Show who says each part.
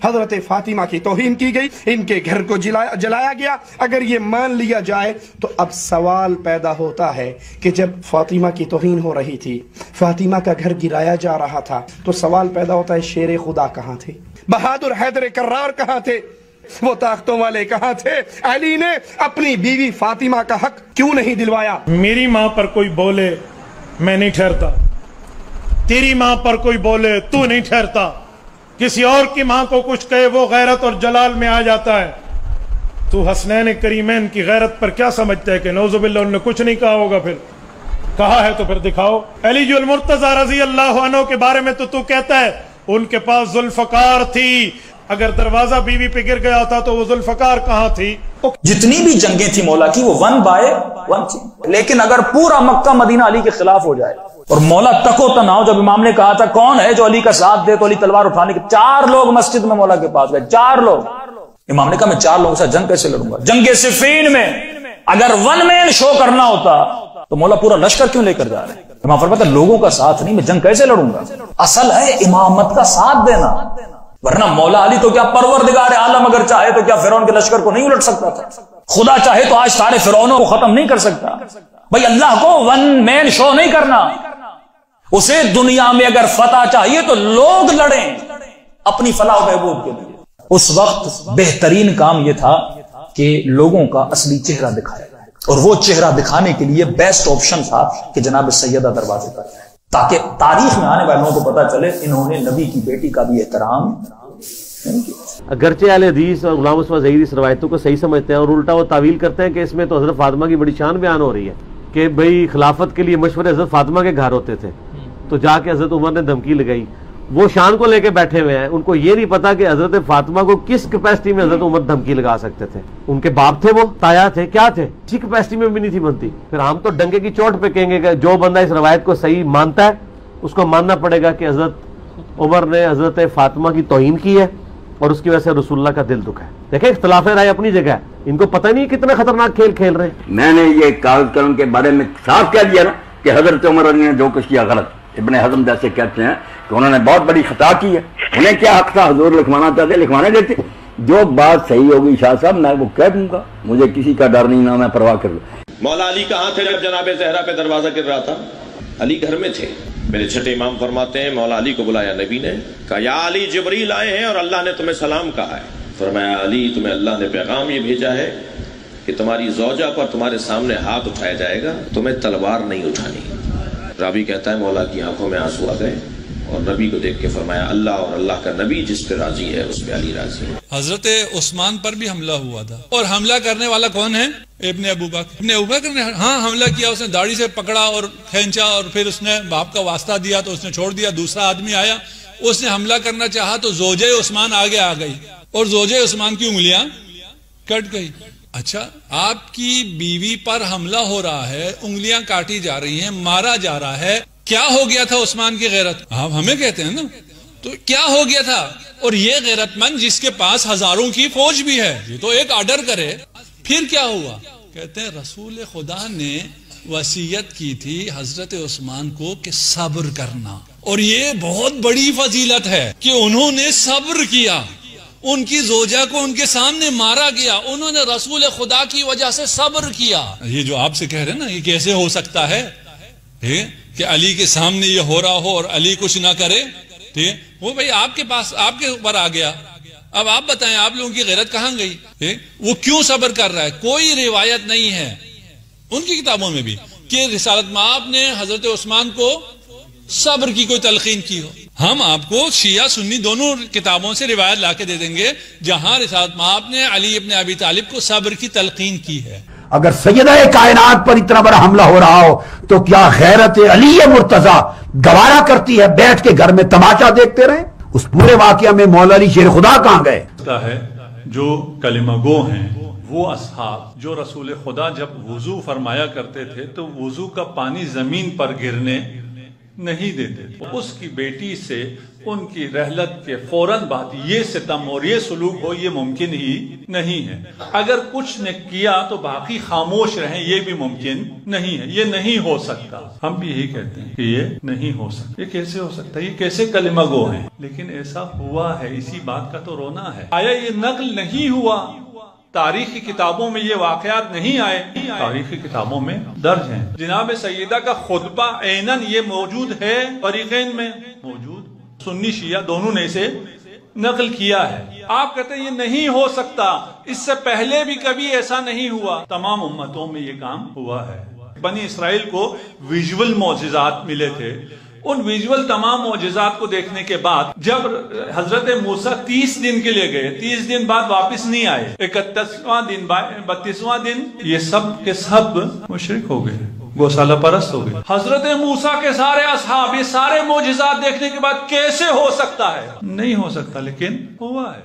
Speaker 1: حضرت فاطمہ کی توہین کی گئی، ان کے گھر کو جلایا گیا۔ اگر یہ مان لیا جائے تو اب سوال پیدا ہوتا ہے کہ جب فاطمہ کی توہین ہو رہی تھی، فاطمہ کا گھر گرایا جا رہا تھا، تو سوال پیدا ہوتا ہے شیر خدا کہاں تھے؟ بہادر حیدر کرار کہاں تھے؟ وہ طاقتوں والے کہاں تھے؟ علی نے اپنی بیوی فاطمہ کا حق کیوں نہیں دلوایا؟
Speaker 2: میری ماں پر کوئی بولے میں نہیں ٹھہرتا، تیری ماں پر کوئی بولے تو نہیں ٹھہرتا، کسی اور کی ماں کو کچھ کہے وہ غیرت اور جلال میں آ جاتا ہے۔ تو حسنین کریمین کی غیرت پر کیا سمجھتا ہے کہ نعوذ باللہ انہوں نے کچھ نہیں کہا ہوگا؟ پھر کہا ہے تو پھر دکھاؤ۔ علی المرتضی رضی اللہ عنہ کے بارے میں تو کہتا ہے ان کے پاس ذوالفقار تھی، اگر دروازہ بیوی پہ گر گیا تھا تو وہ ذوالفقار کہاں تھی؟
Speaker 3: جتنی بھی جنگیں تھی مولا کی وہ 1 by 1 تھی، لیکن اگر پورا مکہ مدینہ علی کے خلاف ہو جائے اور مولا تک و تنہا، جب امام نے کہا تھا کون ہے جو علی کا ساتھ دے تو علی تلوار اٹھانے کے 4 لوگ مسجد میں مولا کے پاس گئے، 4 لوگ۔ امام نے کہا میں 4 لوگوں سے جنگ کیسے لڑوں گا؟ جنگ صفین میں اگر 1 man شو کرنا ہوتا تو مولا پورا لشکر کیوں لے کر جا رہے ہیں؟ امام فرماتا لوگوں کا ساتھ نہیں، میں جنگ کیسے لڑوں گا؟ اصل ہے امامت کا ساتھ دینا، ورنہ مولا علی تو کیا پروردگار عالم اگر چاہے تو کیا فرعون کے لشکر کو نہیں الٹ سکتا تھا؟ خدا چاہے تو آج سارے فرعونوں کو ختم نہیں کر سکتا۔ بھائی اللہ کو 1 man شو نہیں کرنا، اسے دنیا میں اگر فتح چاہیے تو لوگ لڑیں اپنی فلاح و بہبود کے لیے۔ اس وقت بہترین کام یہ تھا کہ لوگوں کا اصلی چہرہ دکھایا جائے، اور وہ چہرہ دکھانے کے لیے بیسٹ آپشن تھا کہ جناب سیدہ دروازے پر جائے، تاکہ تاریخ میں آنے والوں کو پتا چلے انہوں نے نبی کی بیٹی کا بھی احترام نہیں کیا۔
Speaker 4: اگرچہ اہل حدیث اور غلام عثمان ظہیر اس روایتوں کو صحیح سمجھتے ہیں اور الٹا وہ تعویل کرتے ہیں کہ اس میں تو حضرت فاطمہ کی بڑی شان بیان ہو رہی ہے کہ بھئی خلافت کے لیے مشورے حضرت فاطمہ کے گھر ہوتے تھے، تو جا کے حضرت عمر نے دھمکی لگائی۔ وہ شان کو لے کے بیٹھے ہوئے ہیں، ان کو یہ نہیں پتا کہ حضرت فاطمہ کو کس کیپیسٹی میں حضرت عمر دھمکی لگا سکتے تھے۔ ان کے باپ تھے، وہ تایا تھے، کیا تھے، اسی کیپیسٹی میں بھی نہیں تھی بنتی۔ پھر ہم تو ڈنگے کی چوٹ پہ کہیں گے کہ جو بندہ اس روایت کو صحیح مانتا ہے اس کو ماننا پڑے گا کہ حضرت عمر نے حضرت فاطمہ کی توہین کی ہے اور اس کی وجہ سے رسول اللہ کا دل دکھا ہے۔ دیکھیں اختلاف رائے اپنی جگہ ہے، ان کو پتہ نہیں کتنا خطرناک کھیل کھیل رہے ہیں۔
Speaker 5: میں نے یہ کاغذ قلم کے بارے میں صاف کہہ دیا نا کہ حضرت عمر علی نے جو کچھ کیا غلط۔ ابن حزم جیسے کہتے ہیں کہ انہوں نے بہت بڑی خطا کی ہے، انہیں کیا حق تھا؟ حضور لکھوانا چاہتے لکھوانے دیتے۔ جو بات صحیح ہوگی شاہ صاحب میں وہ کہہ دوں گا، مجھے کسی کا ڈر نہیں، نہ میں پرواہ کر لوں۔
Speaker 6: مولا علی کہاں تھے جب جناب زہرا پہ دروازہ گر رہا تھا؟ علی گھر میں تھے۔ میرے چھٹے امام فرماتے ہیں مولا علی کو بلایا نبی نے، کہا یا علی جبریل آئے ہیں اور اللہ نے تمہیں سلام کہا ہے۔ فرمایا علی تمہیں اللہ نے پیغام یہ بھیجا ہے کہ تمہاری زوجہ پر تمہارے سامنے ہاتھ اٹھایا جائے گا، تمہیں تلوار نہیں اٹھانی۔ راوی کہتا ہے مولا کی آنکھوں میں آنسو آ گئے اور نبی کو دیکھ کے فرمایا اللہ اور اللہ کا نبی جس پہ راضی ہے اس پہ علی راضی ہے۔
Speaker 7: حضرت عثمان پر بھی حملہ ہوا تھا، اور حملہ کرنے والا کون ہے؟ ابن ابو بکر نے حملہ کیا، اس نے داڑھی سے پکڑا اور کھینچا اور پھر اس نے باپ کا واسطہ دیا تو اس نے چھوڑ دیا۔ دوسرا آدمی آیا، اس نے حملہ کرنا چاہا تو زوجہ عثمان آگے آ گئی اور زوجہ عثمان کی انگلیاں کٹ گئی۔ اچھا، آپ کی بیوی پر حملہ ہو رہا ہے، انگلیاں کاٹی جا رہی ہیں، مارا جا رہا ہے، کیا ہو گیا تھا عثمان کی غیرت؟ آپ ہمیں کہتے ہیں نا، تو کیا ہو گیا تھا؟ اور یہ غیرت مند جس کے پاس ہزاروں کی فوج بھی ہے، یہ تو ایک آرڈر کرے، پھر کیا ہوا؟ کہتے ہیں رسول خدا نے وصیت کی تھی حضرت عثمان کو کہ صبر کرنا، اور یہ بہت بڑی فضیلت ہے کہ انہوں نے صبر کیا۔ ان کی زوجہ کو ان کے سامنے مارا گیا، انہوں نے رسول خدا کی وجہ سے صبر کیا۔ یہ جو آپ سے کہہ رہے ہیں نا یہ کیسے ہو سکتا ہے کہ علی کے سامنے یہ ہو رہا ہو اور علی کچھ نہ کرے؟ وہ بھائی آپ کے پاس آپ کے اوپر آ گیا، اب آپ بتائیں آپ لوگوں کی غیرت کہاں گئی؟ وہ کیوں صبر کر رہا ہے؟ کوئی روایت نہیں ہے ان کی کتابوں میں بھی کہ رسالت مآب نے حضرت عثمان کو صبر کی کوئی تلقین کی ہو۔ ہم آپ کو شیعہ سنی دونوں کتابوں سے روایت لا کے دے دیں گے جہاں رسالت مآب نے علی ابن ابی طالب کو صبر کی تلقین کی ہے۔
Speaker 8: اگر سیدہ کائنات پر اتنا بڑا حملہ ہو رہا ہو تو کیا غیرت علی مرتضی گوارا کرتی ہے بیٹھ کے گھر میں تماشا دیکھتے رہیں؟ اس پورے واقعہ میں مولا علی شیر خدا کہاں گئے؟
Speaker 9: ہے جو کلمہ گو ہیں وہ اصحاب جو رسول خدا جب وضو فرمایا کرتے تھے تو وضو کا پانی زمین پر گرنے نہیں دیتے تھے، اس کی بیٹی سے ان کی رحلت کے فوراً بعد یہ ستم اور یہ سلوک ہو، یہ ممکن ہی نہیں ہے۔ اگر کچھ نے کیا تو باقی خاموش رہیں، یہ بھی ممکن نہیں ہے، یہ نہیں ہو سکتا۔ ہم بھی یہی کہتے ہیں کہ یہ نہیں ہو سکتا۔ یہ کیسے ہو سکتا ہے؟ یہ کیسے کلمہ گو ہیں؟ لیکن ایسا ہوا ہے، اسی بات کا تو رونا ہے۔ آیا یہ نقل نہیں ہوا؟ تاریخی کتابوں میں یہ واقعات نہیں آئے؟ تاریخی کتابوں میں درج ہیں۔ جناب سیدہ کا خطبہ عیناً یہ موجود ہے، فریقین میں موجود، سنی شیعہ دونوں نے اسے نقل کیا ہے۔ آپ کہتے ہیں یہ نہیں ہو سکتا، اس سے پہلے بھی کبھی ایسا نہیں ہوا۔ تمام امتوں میں یہ کام ہوا ہے۔ بنی اسرائیل کو ویژول معجزات ملے تھے، ان ویژول تمام معجزات کو دیکھنے کے بعد جب حضرت موسیٰ 30 دن کے لیے گئے، 30 دن بعد واپس نہیں آئے، 31واں دن 32واں دن یہ سب کے سب مشرک ہو گئے، گوسالہ پرست ہو گئے۔ حضرت موسیٰ کے سارے اصحاب یہ سارے معجزات دیکھنے کے بعد کیسے ہو سکتا ہے؟ نہیں ہو سکتا، لیکن ہوا ہے۔